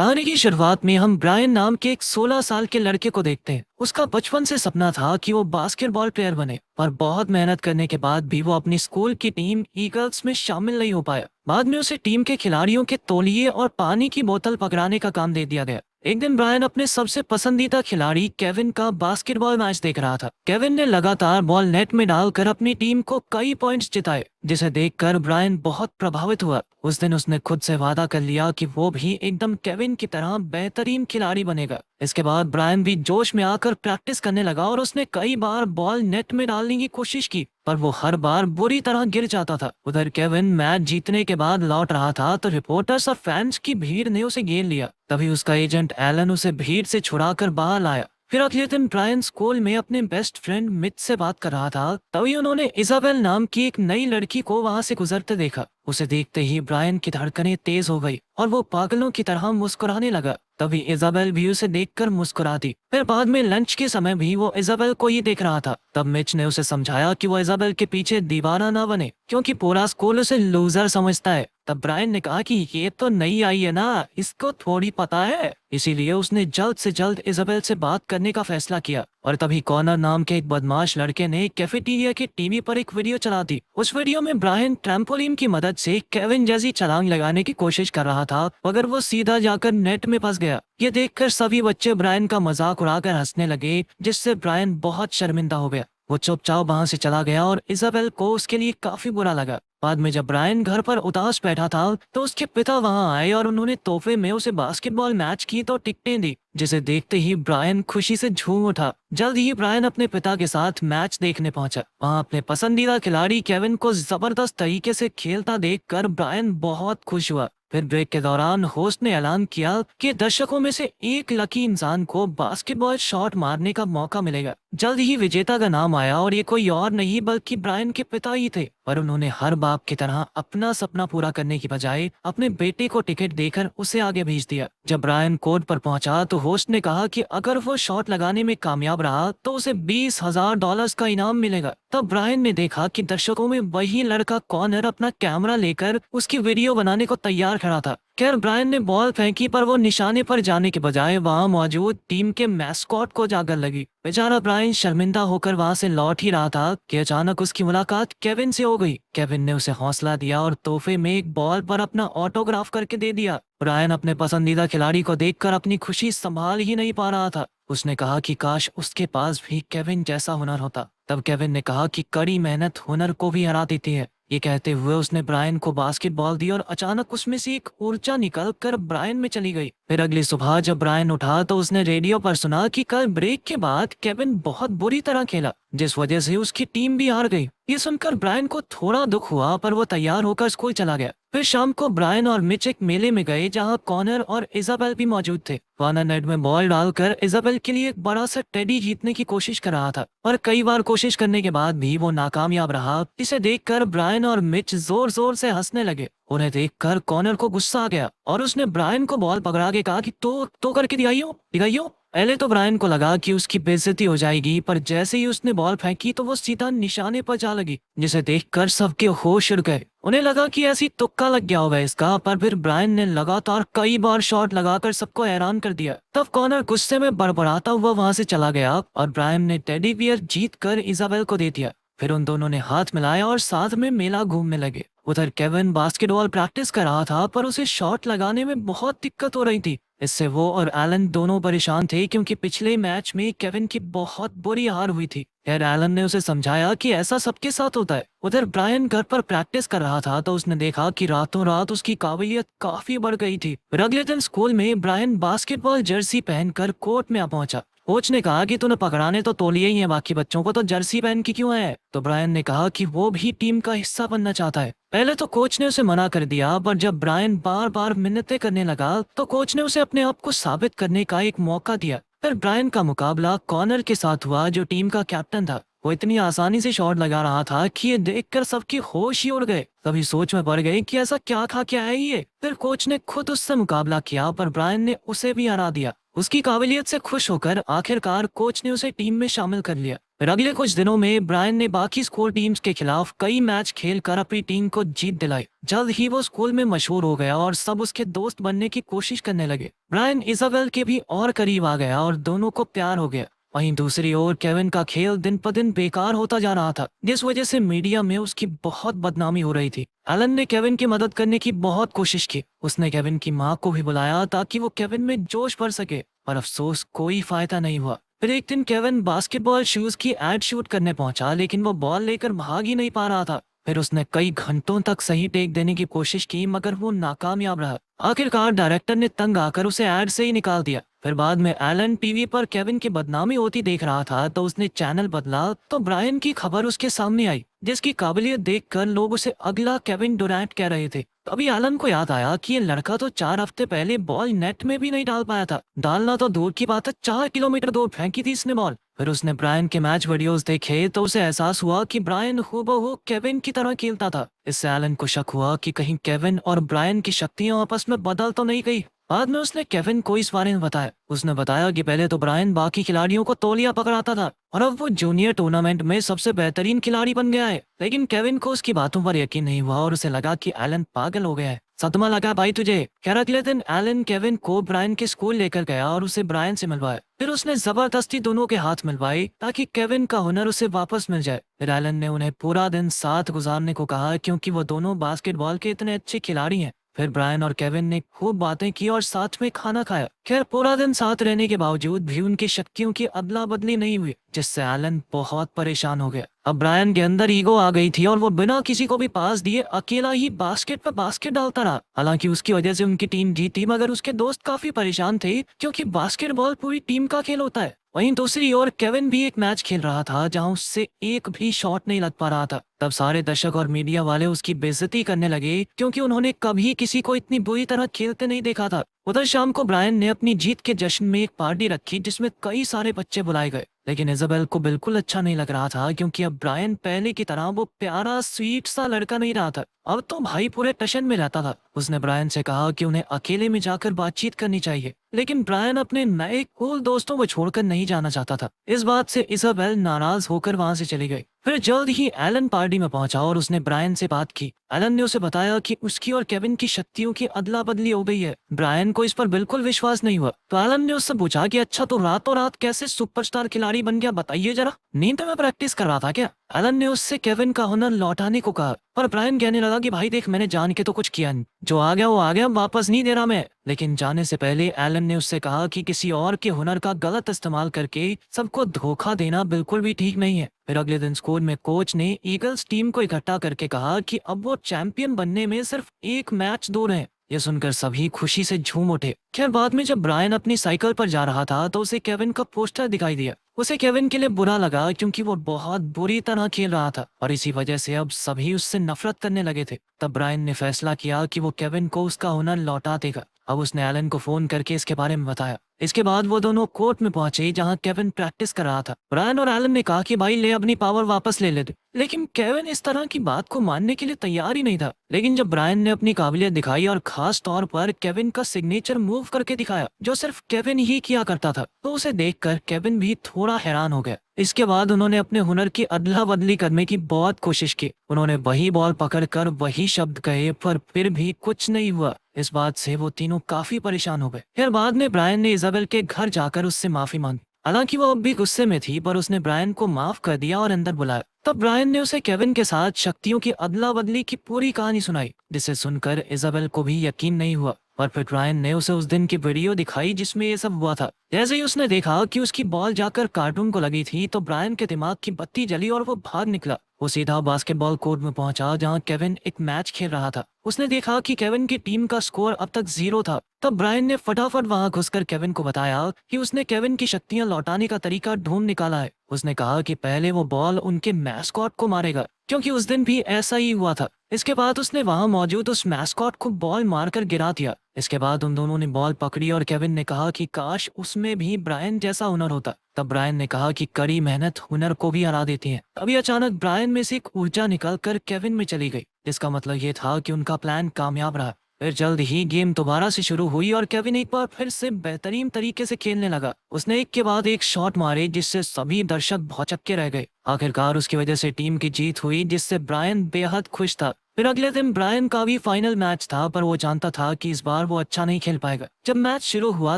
कहानी की शुरुआत में हम ब्रायन नाम के एक 16 साल के लड़के को देखते हैं। उसका बचपन से सपना था कि वो बास्केटबॉल प्लेयर बने, पर बहुत मेहनत करने के बाद भी वो अपनी स्कूल की टीम ईगल्स में शामिल नहीं हो पाया। बाद में उसे टीम के खिलाड़ियों के तौलिए और पानी की बोतल पकड़ाने का काम दे दिया गया। एक दिन ब्रायन अपने सबसे पसंदीदा खिलाड़ी केविन का बास्केटबॉल मैच देख रहा था। केविन ने लगातार बॉल नेट में डालकर अपनी टीम को कई पॉइंट्स जिताए, जिसे देखकर ब्रायन बहुत प्रभावित हुआ। उस दिन उसने खुद से वादा कर लिया कि वो भी एकदम केविन की तरह बेहतरीन खिलाड़ी बनेगा। इसके बाद ब्रायन भी जोश में आकर प्रैक्टिस करने लगा और उसने कई बार बॉल नेट में डालने की कोशिश की, पर वो हर बार बुरी तरह गिर जाता था। उधर केविन मैच जीतने के बाद लौट रहा था तो रिपोर्टर्स और फैंस की भीड़ ने उसे घेर लिया। तभी उसका एजेंट एलन उसे भीड़ से छुड़ाकर बाहर लाया। फिर अगले दिन ब्रायन स्कूल में अपने बेस्ट फ्रेंड मिथ से बात कर रहा था, तभी उन्होंने इजाबेल नाम की एक नई लड़की को वहां से गुजरते देखा। उसे देखते ही ब्रायन की धड़कनें तेज हो गई और वो पागलों की तरह मुस्कुराने लगा। तभी इजाबेल भी उसे देखकर मुस्कुरा दी। फिर बाद में लंच के समय भी वो इजाबेल को ही देख रहा था। तब मिच ने उसे समझाया कि वो इजाबेल के पीछे दीवाना ना बने, क्योंकि पूरा स्कूल उसे लूजर समझता है। तब ब्रायन ने कहा कि ये तो नई आई है ना, इसको थोड़ी पता है। इसीलिए उसने जल्द से जल्द इजाबेल से बात करने का फैसला किया। और तभी कॉनर नाम के एक बदमाश लड़के ने कैफेटेरिया की टीवी पर एक वीडियो चला दी। उस वीडियो में ब्रायन ट्रैम्पोलिन की मदद से केविन जैसी छलांग लगाने की कोशिश कर रहा था, मगर वो सीधा जाकर नेट में फंस गया। ये देखकर सभी बच्चे ब्रायन का मजाक उड़ाकर हंसने लगे, जिससे ब्रायन बहुत शर्मिंदा हो गया। वो चुपचाप वहां से चला गया और इजाबेल को उसके लिए काफी बुरा लगा। बाद में जब ब्रायन घर पर उदास बैठा था तो उसके पिता वहां आए और उन्होंने तोहफे में उसे बास्केटबॉल मैच की तो टिकटें दी, जिसे देखते ही ब्रायन खुशी से झूम उठा। जल्द ही ब्रायन अपने पिता के साथ मैच देखने पहुंचा। वहां अपने पसंदीदा खिलाड़ी केविन को जबरदस्त तरीके से खेलता देखकर ब्रायन बहुत खुश हुआ। फिर ब्रेक के दौरान होस्ट ने ऐलान किया कि दर्शकों में से एक लकी इंसान को बास्केटबॉल शॉट मारने का मौका मिलेगा। जल्द ही विजेता का नाम आया और ये कोई और नहीं बल्कि ब्रायन के पिता ही थे। पर उन्होंने हर बाप की तरह अपना सपना पूरा करने की बजाय अपने बेटे को टिकट देकर उसे आगे भेज दिया। जब ब्रायन कोर्ट पर पहुंचा तो होस्ट ने कहा कि अगर वो शॉट लगाने में कामयाब रहा तो उसे $20,000 का इनाम मिलेगा। तब ब्रायन ने देखा कि दर्शकों में वही लड़का कॉनर अपना कैमरा लेकर उसकी वीडियो बनाने को तैयार खड़ा था। खैर ब्रायन ने बॉल फेंकी, पर वो निशाने पर जाने के बजाय वहां मौजूद टीम के मैस्कॉट को जाकर लगी। बेचारा ब्रायन शर्मिंदा होकर वहां से लौट ही रहा था कि अचानक उसकी मुलाकात केविन से हो गई। केविन ने उसे हौसला दिया और तोहफे में एक बॉल पर अपना ऑटोग्राफ करके दे दिया। ब्रायन अपने पसंदीदा खिलाड़ी को देखकर अपनी खुशी संभाल ही नहीं पा रहा था। उसने कहा कि काश उसके पास भी केविन जैसा हुनर होता। तब केविन ने कहा कि कड़ी मेहनत हुनर को भी हरा देती है। ये कहते हुए उसने ब्रायन को बास्केटबॉल दी और अचानक उसमें से एक ऊर्जा निकल कर ब्रायन में चली गई। फिर अगली सुबह जब ब्रायन उठा तो उसने रेडियो पर सुना कि कल ब्रेक के बाद केविन बहुत बुरी तरह खेला, जिस वजह से उसकी टीम भी हार गई। ये सुनकर ब्रायन को थोड़ा दुख हुआ, पर वो तैयार होकर स्कूल चला गया। फिर शाम को ब्रायन और मिच एक मेले में गए जहाँ कॉनर और इजाबेल भी मौजूद थे। कॉनर नेट में बॉल डालकर इजाबेल के लिए एक बड़ा सा टेडी जीतने की कोशिश कर रहा था, और कई बार कोशिश करने के बाद भी वो नाकामयाब रहा। इसे देखकर ब्रायन और मिच जोर जोर से हंसने लगे। उन्हें देखकर कॉनर को गुस्सा आ गया और उसने ब्रायन को बॉल पकड़ा के कहा कि तो करके दिखाइयो। पहले तो ब्रायन को लगा कि उसकी बेइज्जती हो जाएगी, पर जैसे ही उसने बॉल फेंकी तो वो सीधा निशाने पर जा लगी, जिसे देखकर सबके होश उड़ गए। उन्हें लगा कि ऐसी तुक्का लग गया होगा इसका, पर फिर ब्रायन ने लगातार कई बार शॉट लगाकर सबको हैरान कर दिया। तब कॉनर गुस्से में बड़बड़ाता हुआ वहां से चला गया और ब्रायन ने टेडी बियर जीत कर इजाबेल को दे दिया। फिर उन दोनों ने हाथ मिलाया और साथ में मेला घूमने लगे। उधर केविन बास्केटबॉल प्रैक्टिस कर रहा था, पर उसे शॉट लगाने में बहुत दिक्कत हो रही थी। इससे वो और एलन दोनों परेशान थे, क्योंकि पिछले मैच में केविन की बहुत बुरी हार हुई थी। खैर एलन ने उसे समझाया कि ऐसा सबके साथ होता है। उधर ब्रायन घर पर प्रैक्टिस कर रहा था तो उसने देखा कि रातों रात उसकी काबिलियत काफी बढ़ गई थी। फिर अगले दिन स्कूल में ब्रायन बास्केटबॉल जर्सी पहनकर कोर्ट में आ पहुंचा। कोच ने कहा कि तूने पकड़ाने तो तौलिए ही है, बाकी बच्चों को तो जर्सी पहन के क्यों है। तो ब्रायन ने कहा कि वो भी टीम का हिस्सा बनना चाहता है। पहले तो कोच ने उसे मना कर दिया, पर जब ब्रायन बार बार मिन्नतें करने लगा तो कोच ने उसे अपने आप को साबित करने का एक मौका दिया। फिर ब्रायन का मुकाबला कॉनर के साथ हुआ, जो टीम का कैप्टन था। वो इतनी आसानी से शॉट लगा रहा था कि ये देखकर सबके होश ही उड़ गए। कभी सोच में पड़ गए कि ऐसा क्या खा के आया ये। फिर कोच ने खुद उससे मुकाबला किया, पर ब्रायन ने उसे भी हरा दिया। उसकी काबिलियत से खुश होकर आखिरकार कोच ने उसे टीम में शामिल कर लिया। फिर अगले कुछ दिनों में ब्रायन ने बाकी स्कूल टीम्स के खिलाफ कई मैच खेलकर अपनी टीम को जीत दिलाई। जल्द ही वो स्कूल में मशहूर हो गया और सब उसके दोस्त बनने की कोशिश करने लगे। ब्रायन इजाबेल के भी और करीब आ गया और दोनों को प्यार हो गया। वहीं दूसरी ओर केविन का खेल दिन प दिन बेकार होता जा रहा था, जिस वजह से मीडिया में उसकी बहुत बदनामी हो रही थी। एलन ने केविन की मदद करने की बहुत कोशिश की। उसने केविन की माँ को भी बुलाया ताकि वो केविन में जोश भर सके, पर अफसोस कोई फायदा नहीं हुआ। फिर एक दिन केविन बास्केटबॉल शूज की एड शूट करने पहुंचा, लेकिन वो बॉल लेकर भाग ही नहीं पा रहा था। फिर उसने कई घंटों तक सही टेक देने की कोशिश की, मगर वो नाकामयाब रहा। आखिरकार डायरेक्टर ने तंग आकर उसे एड से ही निकाल दिया। फिर बाद में एलन टीवी पर केविन की बदनामी होती देख रहा था, तो उसने चैनल बदला तो ब्रायन की खबर उसके सामने आई, जिसकी काबिलियत देखकर लोग उसे अगला केविन डुरैंट कह रहे थे। तभी एलन को याद आया कि ये लड़का तो 4 हफ्ते पहले बॉल नेट में भी नहीं डाल पाया था। डालना तो दूर की बात है, 4 किलोमीटर दूर फेंकी थी इसने बॉल। फिर उसने ब्रायन के मैच वीडियोस देखे तो उसे एहसास हुआ कि ब्रायन हूबहू केविन की तरह खेलता था। इससे एलन को शक हुआ कि कहीं केविन और ब्रायन की शक्तियां आपस में बदल तो नहीं गई। बाद में उसने केविन को इस बारे में बताया। उसने बताया कि पहले तो ब्रायन बाकी खिलाड़ियों को तौलिया पकड़ाता था और अब वो जूनियर टूर्नामेंट में सबसे बेहतरीन खिलाड़ी बन गया है। लेकिन केविन को उसकी बातों पर यकीन नहीं हुआ और उसे लगा कि एलन पागल हो गया है। सदमा लगा भाई तुझे। खैर अगले दिन एलन केविन को ब्रायन के स्कूल लेकर गया और उसे ब्रायन से मिलवाया। फिर उसने जबरदस्ती दोनों के हाथ मिलवाए ताकि केविन का हुनर उसे वापस मिल जाए। फिर एलन ने उन्हें पूरा दिन साथ गुजारने को कहा, क्योंकि वो दोनों बास्केटबॉल के इतने अच्छे खिलाड़ी हैं। फिर ब्रायन और केविन ने खूब बातें की और साथ में खाना खाया। खैर पूरा दिन साथ रहने के बावजूद भी उनकी शक्तियों की अदला बदली नहीं हुई, जिससे एलन बहुत परेशान हो गया। अब ब्रायन के अंदर ईगो आ गई थी और वो बिना किसी को भी पास दिए अकेला ही बास्केट पर बास्केट डालता रहा। हालांकि उसकी वजह से उनकी टीम जीती, मगर उसके दोस्त काफी परेशान थे, क्योंकि बास्केटबॉल पूरी टीम का खेल होता है। वहीं दूसरी ओर केविन भी एक मैच खेल रहा था जहां उससे एक भी शॉट नहीं लग पा रहा था। तब सारे दर्शक और मीडिया वाले उसकी बेइज्जती करने लगे, क्योंकि उन्होंने कभी किसी को इतनी बुरी तरह खेलते नहीं देखा था। उधर शाम को ब्रायन ने अपनी जीत के जश्न में एक पार्टी रखी, जिसमें कई सारे बच्चे बुलाए गए। लेकिन इजाबेल को बिल्कुल अच्छा नहीं लग रहा था, क्योंकि अब ब्रायन पहले की तरह वो प्यारा स्वीट सा लड़का नहीं रहा था। अब तो भाई पूरे टशन में रहता था। उसने ब्रायन से कहा कि उन्हें अकेले में जाकर बातचीत करनी चाहिए, लेकिन ब्रायन अपने नए कूल दोस्तों को छोड़कर नहीं जाना चाहता था। इस बात से इजाबेल नाराज होकर वहां से चली गई। फिर जल्द ही एलन पार्टी में पहुंचा और उसने ब्रायन से बात की। एलन ने उसे बताया कि उसकी और केविन की शक्तियों की अदला बदली हो गई है। ब्रायन को इस पर बिल्कुल विश्वास नहीं हुआ, तो एलन ने उससे पूछा कि अच्छा तो रातों रात कैसे सुपरस्टार खिलाड़ी बन गया, बताइए जरा। नींद में प्रैक्टिस कर रहा था क्या? एलन ने उससे केविन का हुनर लौटाने को कहा, पर ब्रायन कहने लगा कि भाई देख, मैंने जान के तो कुछ किया नहीं, जो आ गया वो आ गया, वापस नहीं दे रहा मैं। लेकिन जाने से पहले एलन ने उससे कहा कि किसी और के हुनर का गलत इस्तेमाल करके सबको धोखा देना बिल्कुल भी ठीक नहीं है। फिर अगले दिन स्कूल में कोच ने ईगल्स टीम को इकट्ठा करके कहा कि अब वो चैंपियन बनने में सिर्फ एक मैच दूर है। ये सुनकर सभी खुशी से झूम उठे। खैर बाद में जब ब्रायन अपनी साइकिल पर जा रहा था तो उसे केविन का पोस्टर दिखाई दिया। उसे केविन के लिए बुरा लगा, क्योंकि वो बहुत बुरी तरह खेल रहा था और इसी वजह से अब सभी उससे नफरत करने लगे थे। तब ब्रायन ने फैसला किया कि वो केविन को उसका हुनर लौटा देगा। अब उसने एलन को फोन करके इसके बारे में बताया। इसके बाद वो दोनों कोर्ट में पहुंचे जहां केविन प्रैक्टिस कर रहा था। ब्रायन और एलन ने कहा कि भाई ले अपनी पावर वापस ले लेते, लेकिन केविन इस तरह की बात को मानने के लिए तैयार ही नहीं था। लेकिन जब ब्रायन ने अपनी काबिलियत दिखाई और खास तौर पर केविन का सिग्नेचर मूव करके दिखाया, जो सिर्फ केविन ही किया करता था, तो उसे देखकर केविन भी थोड़ा हैरान हो गया। इसके बाद उन्होंने अपने हुनर की अदला बदली करने की बहुत कोशिश की। उन्होंने वही बॉल पकड़कर वही शब्द कहे, पर फिर भी कुछ नहीं हुआ। इस बात से वो तीनों काफी परेशान हो गए। फिर बाद में ब्रायन ने इजाबेल के घर जाकर उससे माफी मांगी। हालांकि वो अब भी गुस्से में थी, पर उसने ब्रायन को माफ कर दिया और अंदर बुलाया। तब ब्रायन ने उसे केविन के साथ शक्तियों की अदला बदली की पूरी कहानी सुनाई, जिसे सुनकर इजाबेल को भी यकीन नहीं हुआ। और फिर ब्रायन ने उसे उस दिन की वीडियो दिखाई जिसमें ये सब हुआ था। जैसे ही उसने देखा कि उसकी बॉल जाकर कार्टून को लगी थी, तो ब्रायन के दिमाग की बत्ती जली और वो भाग निकला। वो सीधा बास्केटबॉल कोर्ट में पहुंचा जहां केविन एक मैच खेल रहा था। उसने देखा कि केविन की टीम का स्कोर अब तक 0 था। तब ब्रायन ने फटाफट वहां घुसकर केविन को बताया कि उसने केविन की शक्तियां लौटाने का तरीका ढूंढ निकाला है। उसने कहा कि पहले वो बॉल उनके मैस्कॉट को मारेगा, क्योंकि उस दिन भी ऐसा ही हुआ था। इसके बाद उसने वहां मौजूद उस मैस्कॉट को बॉल मारकर गिरा दिया। इसके बाद उन दोनों ने बॉल पकड़ी और केविन ने कहा कि काश उसमें भी ब्रायन जैसा हुनर होता। तब ब्रायन ने कहा कि कड़ी मेहनत हुनर को भी हरा देती है। तभी अचानक ब्रायन में से एक ऊर्जा निकलकर केविन में चली गई, जिसका मतलब ये था कि उनका प्लान कामयाब रहा। फिर जल्द ही गेम दोबारा से शुरू हुई और केविन एक बार फिर से बेहतरीन तरीके से खेलने लगा। उसने एक के बाद एक शॉट मारे जिससे सभी दर्शक भौचक्के रह गए। आखिरकार उसकी वजह से टीम की जीत हुई जिससे ब्रायन बेहद खुश था। फिर अगले दिन ब्रायन का भी फाइनल मैच था, पर वो जानता था कि इस बार वो अच्छा नहीं खेल पाएगा। जब मैच शुरू हुआ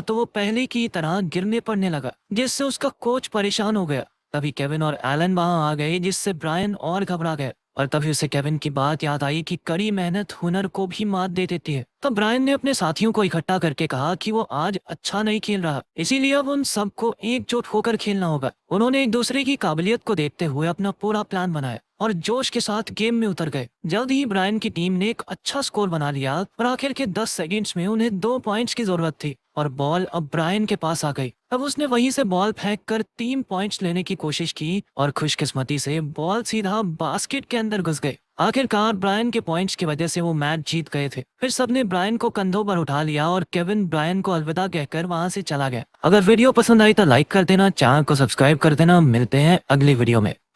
तो वो पहले की तरह गिरने पड़ने लगा जिससे उसका कोच परेशान हो गया। तभी केविन और एलन वहां आ गए जिससे ब्रायन और घबरा गया। और तभी उसे केविन की बात याद आई कि कड़ी मेहनत हुनर को भी मात दे देती है। तब ब्रायन ने अपने साथियों को इकट्ठा करके कहा कि वो आज अच्छा नहीं खेल रहा, इसीलिए अब उन सबको एकजुट होकर खेलना होगा। उन्होंने एक दूसरे की काबिलियत को देखते हुए अपना पूरा प्लान बनाया और जोश के साथ गेम में उतर गए। जल्द ही ब्रायन की टीम ने एक अच्छा स्कोर बना लिया और आखिर के 10 सेकंड्स में उन्हें 2 पॉइंट्स की जरूरत थी और बॉल अब ब्रायन के पास आ गई। अब उसने वहीं से बॉल फेंककर 3 पॉइंट्स लेने की कोशिश की और खुशकिस्मती से बॉल सीधा बास्केट के अंदर घुस गई। आखिरकार ब्रायन के पॉइंट्स की वजह से वो मैच जीत गए थे। फिर सबने ब्रायन को कंधों पर उठा लिया और केविन ब्रायन को अलविदा कहकर वहां से चला गया। अगर वीडियो पसंद आई तो लाइक कर देना, चैनल को सब्सक्राइब कर देना। मिलते हैं अगली वीडियो में।